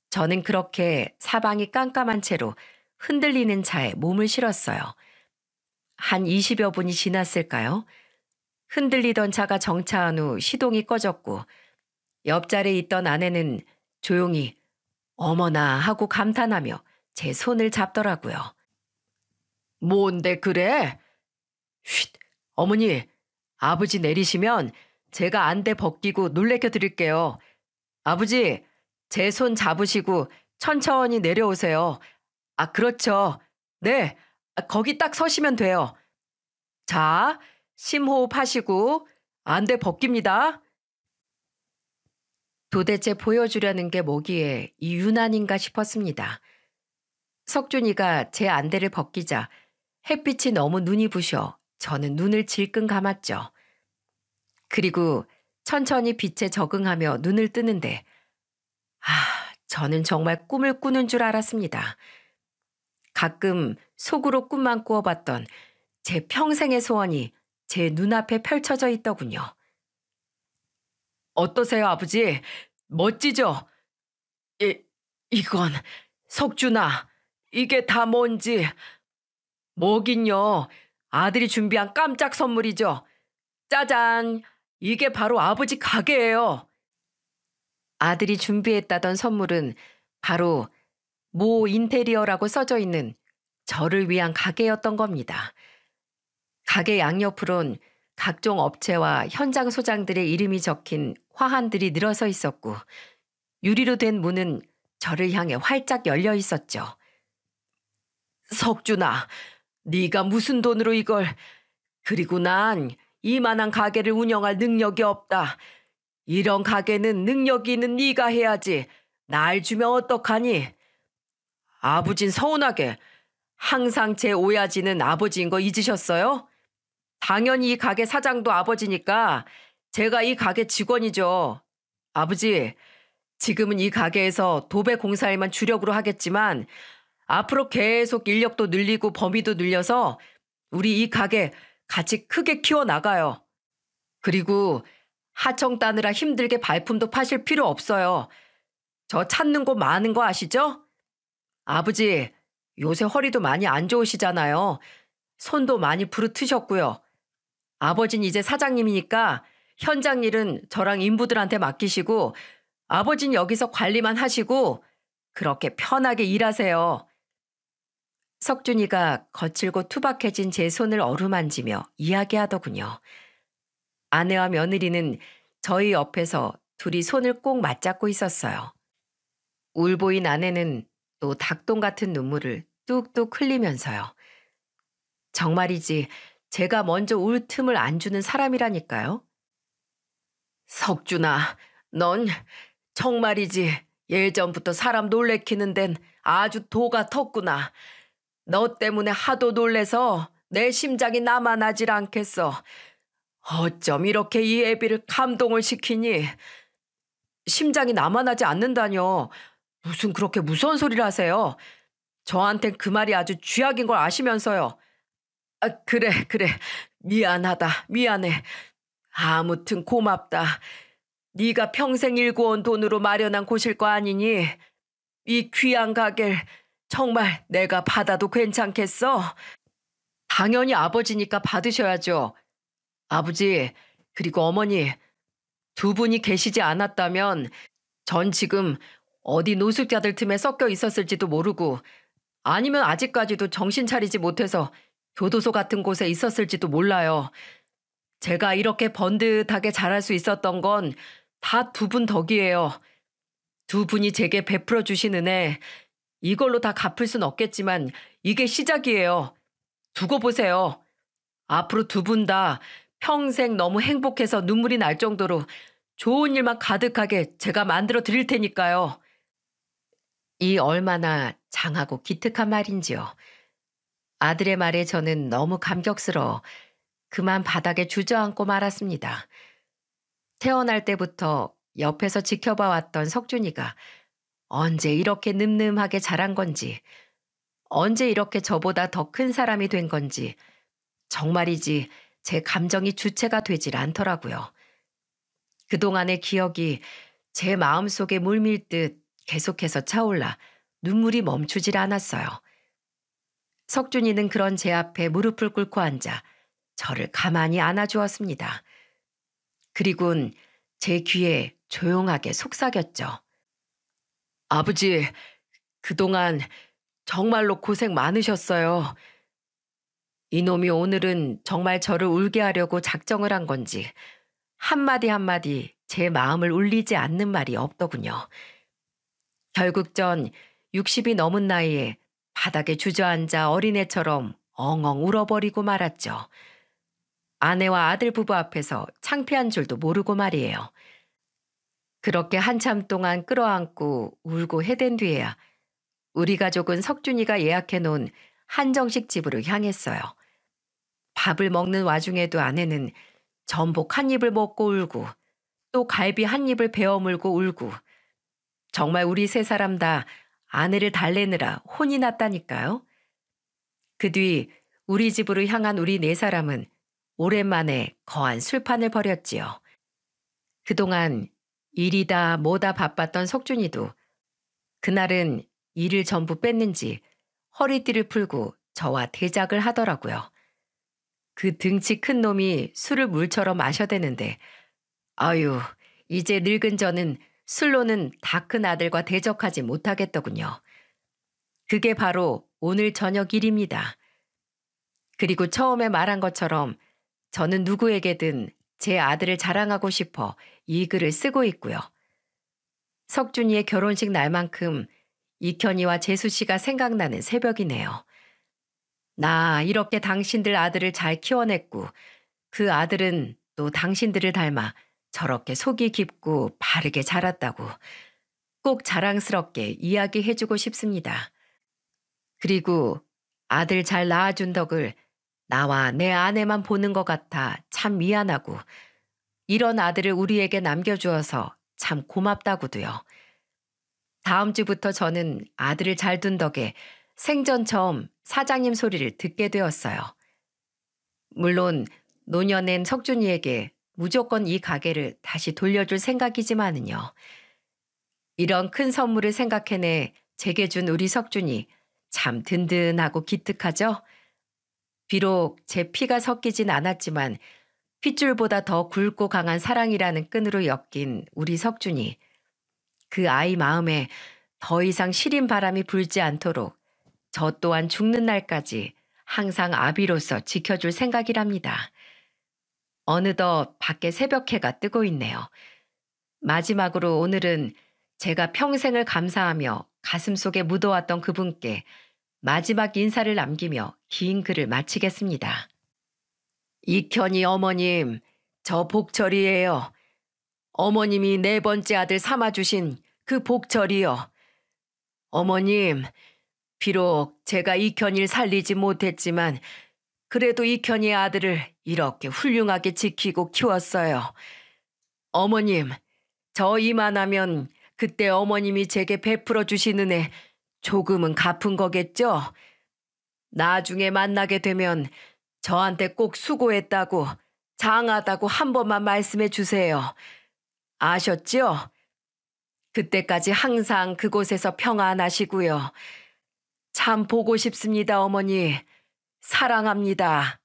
저는 그렇게 사방이 깜깜한 채로 흔들리는 차에 몸을 실었어요. 한 20여 분이 지났을까요? 흔들리던 차가 정차한 후 시동이 꺼졌고 옆자리에 있던 아내는 조용히 어머나 하고 감탄하며 제 손을 잡더라고요. 뭔데 그래? 쉿, 어머니, 아버지 내리시면 제가 안대 벗기고 놀래켜 드릴게요. 아버지, 제 손 잡으시고 천천히 내려오세요. 그렇죠. 네, 거기 딱 서시면 돼요. 자, 심호흡 하시고 안대 벗깁니다. 도대체 보여주려는 게 뭐기에 이 유난인가 싶었습니다. 석준이가 제 안대를 벗기자 햇빛이 너무 눈이 부셔 저는 눈을 질끈 감았죠. 그리고 천천히 빛에 적응하며 눈을 뜨는데 저는 정말 꿈을 꾸는 줄 알았습니다. 가끔 속으로 꿈만 꾸어봤던 제 평생의 소원이 제 눈앞에 펼쳐져 있더군요. 어떠세요, 아버지? 멋지죠? 이건 석준아, 이게 다 뭔지. 뭐긴요. 아들이 준비한 깜짝 선물이죠. 짜잔, 이게 바로 아버지 가게예요. 아들이 준비했다던 선물은 바로 모 인테리어라고 써져 있는 저를 위한 가게였던 겁니다. 가게 양옆으론 각종 업체와 현장 소장들의 이름이 적힌 화환들이 늘어서 있었고 유리로 된 문은 저를 향해 활짝 열려 있었죠. 석준아, 네가 무슨 돈으로 이걸... 그리고 난 이만한 가게를 운영할 능력이 없다. 이런 가게는 능력이 있는 네가 해야지. 날 주면 어떡하니? 아버진 서운하게 항상 제 오야지는 아버지인 거 잊으셨어요? 당연히 이 가게 사장도 아버지니까 제가 이 가게 직원이죠. 아버지, 지금은 이 가게에서 도배 공사일만 주력으로 하겠지만 앞으로 계속 인력도 늘리고 범위도 늘려서 우리 이 가게 같이 크게 키워 나가요. 그리고 하청 따느라 힘들게 발품도 파실 필요 없어요. 저 찾는 곳 많은 거 아시죠? 아버지, 요새 허리도 많이 안 좋으시잖아요. 손도 많이 부르트셨고요. 아버진 이제 사장님이니까 현장 일은 저랑 인부들한테 맡기시고 아버진 여기서 관리만 하시고 그렇게 편하게 일하세요. 석준이가 거칠고 투박해진 제 손을 어루만지며 이야기하더군요. 아내와 며느리는 저희 옆에서 둘이 손을 꼭 맞잡고 있었어요. 울보인 아내는 또 닭똥 같은 눈물을 뚝뚝 흘리면서요. 정말이지 제가 먼저 울 틈을 안 주는 사람이라니까요. 석준아, 넌 정말이지 예전부터 사람 놀래키는 데는 아주 도가 텄구나. 너 때문에 하도 놀래서 내 심장이 남아나질 않겠어. 어쩜 이렇게 이 애비를 감동을 시키니? 심장이 남아나지 않는다뇨. 무슨 그렇게 무서운 소리를 하세요. 저한텐 그 말이 아주 쥐약인 걸 아시면서요. 아, 그래. 미안하다. 미안해. 아무튼 고맙다. 네가 평생 일구온 돈으로 마련한 곳일 거 아니니? 이 귀한 가게를 정말 내가 받아도 괜찮겠어? 당연히 아버지니까 받으셔야죠. 아버지, 그리고 어머니, 두 분이 계시지 않았다면 전 지금 어디 노숙자들 틈에 섞여 있었을지도 모르고 아니면 아직까지도 정신 차리지 못해서 교도소 같은 곳에 있었을지도 몰라요. 제가 이렇게 번듯하게 자랄 수 있었던 건 다 두 분 덕이에요. 두 분이 제게 베풀어 주신 은혜, 이걸로 다 갚을 순 없겠지만 이게 시작이에요. 두고 보세요. 앞으로 두 분 다 평생 너무 행복해서 눈물이 날 정도로 좋은 일만 가득하게 제가 만들어 드릴 테니까요. 이 얼마나 장하고 기특한 말인지요. 아들의 말에 저는 너무 감격스러워 그만 바닥에 주저앉고 말았습니다. 태어날 때부터 옆에서 지켜봐 왔던 석준이가 언제 이렇게 늠름하게 자란 건지, 언제 이렇게 저보다 더 큰 사람이 된 건지 정말이지 제 감정이 주체가 되질 않더라고요. 그동안의 기억이 제 마음속에 물밀듯 계속해서 차올라 눈물이 멈추질 않았어요. 석준이는 그런 제 앞에 무릎을 꿇고 앉아 저를 가만히 안아주었습니다. 그리곤 제 귀에 조용하게 속삭였죠. 아버지, 그동안 정말로 고생 많으셨어요. 이놈이 오늘은 정말 저를 울게 하려고 작정을 한 건지 한마디 한마디 제 마음을 울리지 않는 말이 없더군요. 결국 전 60이 넘은 나이에 바닥에 주저앉아 어린애처럼 엉엉 울어버리고 말았죠. 아내와 아들 부부 앞에서 창피한 줄도 모르고 말이에요. 그렇게 한참 동안 끌어안고 울고 해댄 뒤에야 우리 가족은 석준이가 예약해 놓은 한정식 집으로 향했어요. 밥을 먹는 와중에도 아내는 전복 한 입을 먹고 울고 또 갈비 한 입을 베어 물고 울고 정말 우리 세 사람 다 아내를 달래느라 혼이 났다니까요. 그 뒤 우리 집으로 향한 우리 네 사람은 오랜만에 거한 술판을 벌였지요. 그동안 일이다 뭐다 바빴던 석준이도 그날은 일을 전부 뺐는지 허리띠를 풀고 저와 대작을 하더라고요. 그 등치 큰 놈이 술을 물처럼 마셔대는데 아유, 이제 늙은 저는 술로는 다 큰 아들과 대적하지 못하겠더군요. 그게 바로 오늘 저녁 일입니다. 그리고 처음에 말한 것처럼 저는 누구에게든 제 아들을 자랑하고 싶어 이 글을 쓰고 있고요. 석준이의 결혼식 날만큼 이현이와 재수 씨가 생각나는 새벽이네요. 나 이렇게 당신들 아들을 잘 키워냈고 그 아들은 또 당신들을 닮아 저렇게 속이 깊고 바르게 자랐다고 꼭 자랑스럽게 이야기해주고 싶습니다. 그리고 아들 잘 낳아준 덕을 나와 내 아내만 보는 것 같아 참 미안하고 이런 아들을 우리에게 남겨주어서 참 고맙다고도요. 다음 주부터 저는 아들을 잘 둔 덕에 생전 처음 사장님 소리를 듣게 되었어요. 물론 노년엔 석준이에게 무조건 이 가게를 다시 돌려줄 생각이지만은요. 이런 큰 선물을 생각해내 제게 준 우리 석준이 참 든든하고 기특하죠? 비록 제 피가 섞이진 않았지만 핏줄보다 더 굵고 강한 사랑이라는 끈으로 엮인 우리 석준이 그 아이 마음에 더 이상 시린 바람이 불지 않도록 저 또한 죽는 날까지 항상 아비로서 지켜줄 생각이랍니다. 어느덧 밖에 새벽해가 뜨고 있네요. 마지막으로 오늘은 제가 평생을 감사하며 가슴속에 묻어왔던 그분께 마지막 인사를 남기며 긴 글을 마치겠습니다. 이현이 어머님, 저 복철이에요. 어머님이 네 번째 아들 삼아주신 그 복철이요. 어머님, 비록 제가 이현이를 살리지 못했지만 그래도 이현이의 아들을 이렇게 훌륭하게 지키고 키웠어요. 어머님, 저 이만하면 그때 어머님이 제게 베풀어 주신 은혜 조금은 갚은 거겠죠? 나중에 만나게 되면 저한테 꼭 수고했다고, 장하다고 한 번만 말씀해 주세요. 아셨죠? 그때까지 항상 그곳에서 평안하시고요. 참 보고 싶습니다, 어머니. 사랑합니다.